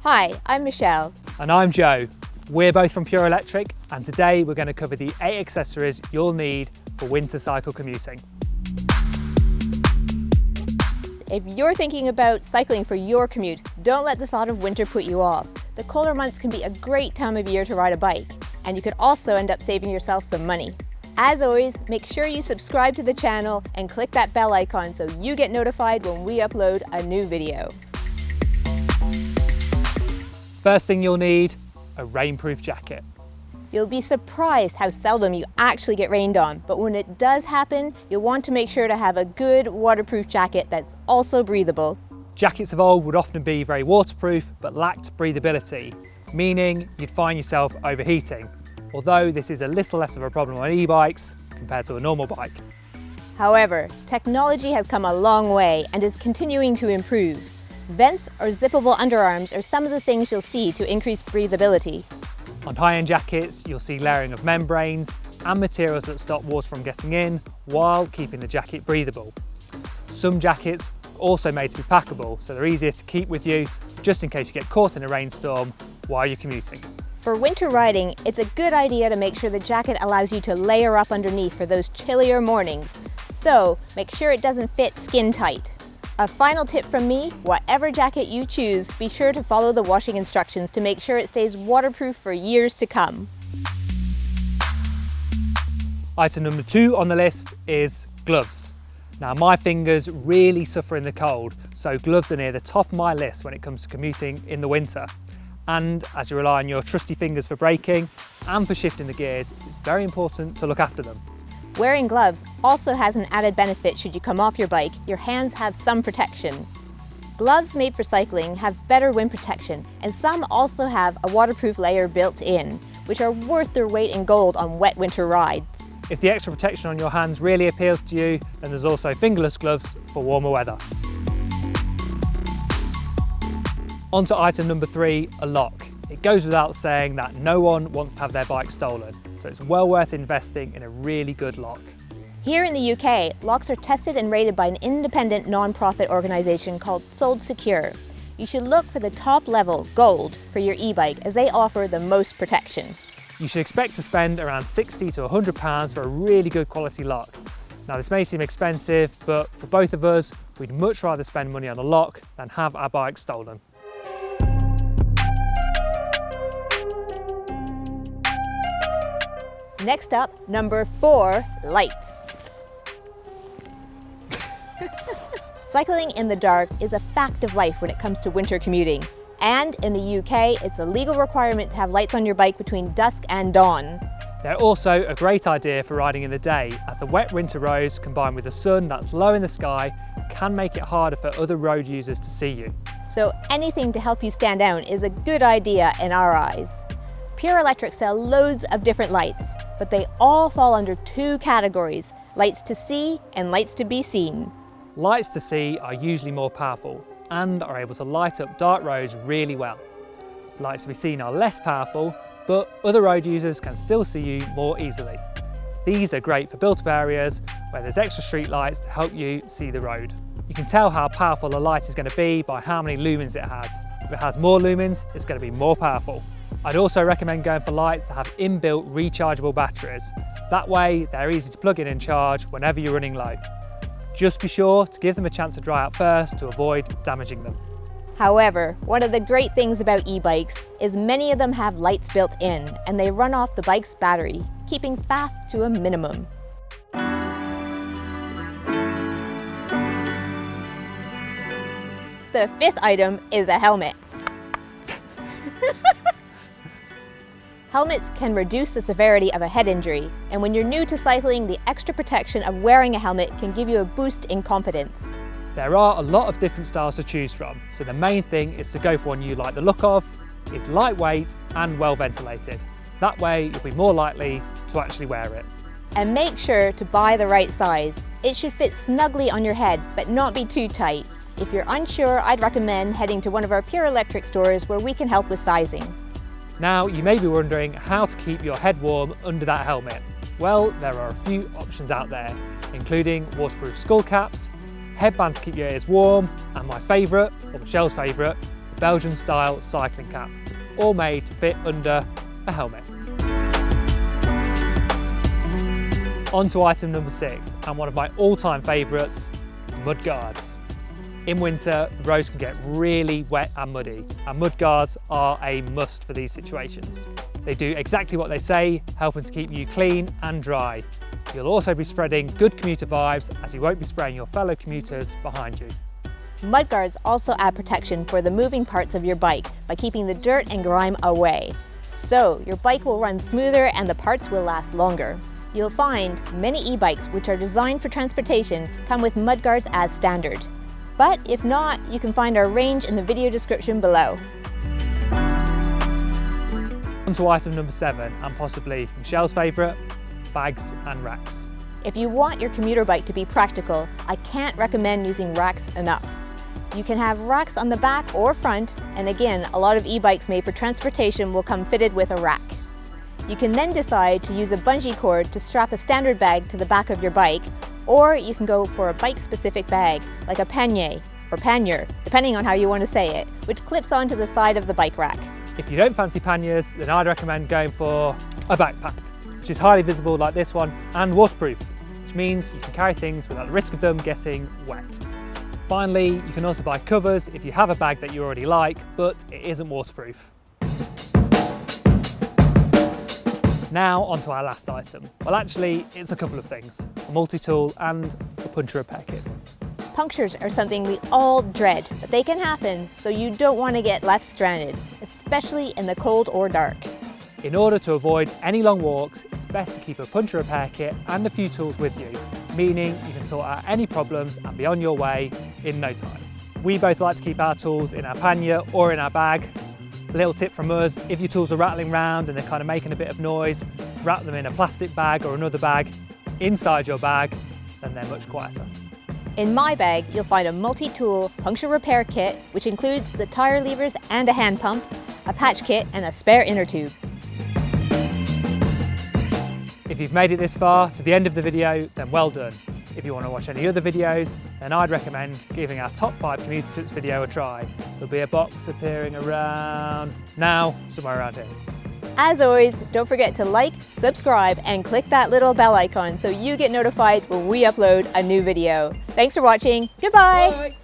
Hi, I'm Michelle. And I'm Joe. We're both from Pure Electric, and today we're going to cover the 8 accessories you'll need for winter cycle commuting. If you're thinking about cycling for your commute, don't let the thought of winter put you off. The colder months can be a great time of year to ride a bike, and you could also end up saving yourself some money. As always, make sure you subscribe to the channel and click that bell icon so you get notified when we upload a new video. First thing you'll need, a rainproof jacket. You'll be surprised how seldom you actually get rained on, but when it does happen, you'll want to make sure to have a good waterproof jacket that's also breathable. Jackets of old would often be very waterproof but lacked breathability, meaning you'd find yourself overheating, although this is a little less of a problem on e-bikes compared to a normal bike. However, technology has come a long way and is continuing to improve. Vents or zippable underarms are some of the things you'll see to increase breathability. On high-end jackets, you'll see layering of membranes and materials that stop water from getting in while keeping the jacket breathable. Some jackets are also made to be packable, so they're easier to keep with you just in case you get caught in a rainstorm while you're commuting. For winter riding, it's a good idea to make sure the jacket allows you to layer up underneath for those chillier mornings. So make sure it doesn't fit skin tight. A final tip from me, whatever jacket you choose, be sure to follow the washing instructions to make sure it stays waterproof for years to come. Item number 2 on the list is gloves. Now my fingers really suffer in the cold, so gloves are near the top of my list when it comes to commuting in the winter. And as you rely on your trusty fingers for braking and for shifting the gears, it's very important to look after them. Wearing gloves also has an added benefit should you come off your bike. Your hands have some protection. Gloves made for cycling have better wind protection, and some also have a waterproof layer built in, which are worth their weight in gold on wet winter rides. If the extra protection on your hands really appeals to you, then there's also fingerless gloves for warmer weather. On to item number 3, a lock. It goes without saying that no one wants to have their bike stolen, so it's well worth investing in a really good lock. Here in the UK, locks are tested and rated by an independent non-profit organisation called Sold Secure. You should look for the top level, gold, for your e-bike as they offer the most protection. You should expect to spend around £60 to £100 for a really good quality lock. Now this may seem expensive, but for both of us, we'd much rather spend money on a lock than have our bike stolen. Next up, number 4, lights. Cycling in the dark is a fact of life when it comes to winter commuting. And in the UK, it's a legal requirement to have lights on your bike between dusk and dawn. They're also a great idea for riding in the day, as the wet winter roads combined with the sun that's low in the sky can make it harder for other road users to see you. So anything to help you stand out is a good idea in our eyes. Pure Electric sell loads of different lights, but they all fall under 2 categories, lights to see and lights to be seen. Lights to see are usually more powerful and are able to light up dark roads really well. Lights to be seen are less powerful, but other road users can still see you more easily. These are great for built-up areas where there's extra street lights to help you see the road. You can tell how powerful a light is going to be by how many lumens it has. If it has more lumens, it's going to be more powerful. I'd also recommend going for lights that have inbuilt rechargeable batteries. That way, they're easy to plug in and charge whenever you're running low. Just be sure to give them a chance to dry out first to avoid damaging them. However, one of the great things about e-bikes is many of them have lights built in, and they run off the bike's battery, keeping faff to a minimum. The 5th item is a helmet. Helmets can reduce the severity of a head injury, and when you're new to cycling, the extra protection of wearing a helmet can give you a boost in confidence. There are a lot of different styles to choose from, so the main thing is to go for one you like the look of, is lightweight and well ventilated. That way you'll be more likely to actually wear it. And make sure to buy the right size. It should fit snugly on your head, but not be too tight. If you're unsure, I'd recommend heading to one of our Pure Electric stores where we can help with sizing. Now, you may be wondering how to keep your head warm under that helmet. Well, there are a few options out there, including waterproof skull caps, headbands to keep your ears warm, and my favourite, or Michelle's favourite, Belgian-style cycling cap, all made to fit under a helmet. On to item number 6, and one of my all-time favourites, mud guards. In winter, the roads can get really wet and muddy, and mud guards are a must for these situations. They do exactly what they say, helping to keep you clean and dry. You'll also be spreading good commuter vibes, as you won't be spraying your fellow commuters behind you. Mudguards also add protection for the moving parts of your bike by keeping the dirt and grime away. So your bike will run smoother and the parts will last longer. You'll find many e-bikes which are designed for transportation come with mudguards as standard. But if not, you can find our range in the video description below. On to item number 7, and possibly Michelle's favourite, bags and racks. If you want your commuter bike to be practical, I can't recommend using racks enough. You can have racks on the back or front, and again, a lot of e-bikes made for transportation will come fitted with a rack. You can then decide to use a bungee cord to strap a standard bag to the back of your bike, or you can go for a bike-specific bag, like a pannier or pannier, depending on how you want to say it, which clips onto the side of the bike rack. If you don't fancy panniers, then I'd recommend going for a backpack, which is highly visible like this one, and waterproof, which means you can carry things without the risk of them getting wet. Finally, you can also buy covers if you have a bag that you already like, but it isn't waterproof. Now onto our last item. Well, actually, it's a couple of things, a multi-tool and a puncture repair kit. Punctures are something we all dread, but they can happen, so you don't want to get left stranded, especially in the cold or dark. In order to avoid any long walks, it's best to keep a puncture repair kit and a few tools with you, meaning you can sort out any problems and be on your way in no time. We both like to keep our tools in our pannier or in our bag. A little tip from us, if your tools are rattling around and they're kind of making a bit of noise, wrap them in a plastic bag or another bag inside your bag, then they're much quieter. In my bag, you'll find a multi-tool puncture repair kit, which includes the tire levers and a hand pump, a patch kit and a spare inner tube. If you've made it this far to the end of the video, then well done. If you want to watch any other videos, then I'd recommend giving our top 5 commuter tips video a try. There'll be a box appearing around now, somewhere around here. As always, don't forget to like, subscribe, and click that little bell icon so you get notified when we upload a new video. Thanks for watching. Goodbye. Bye.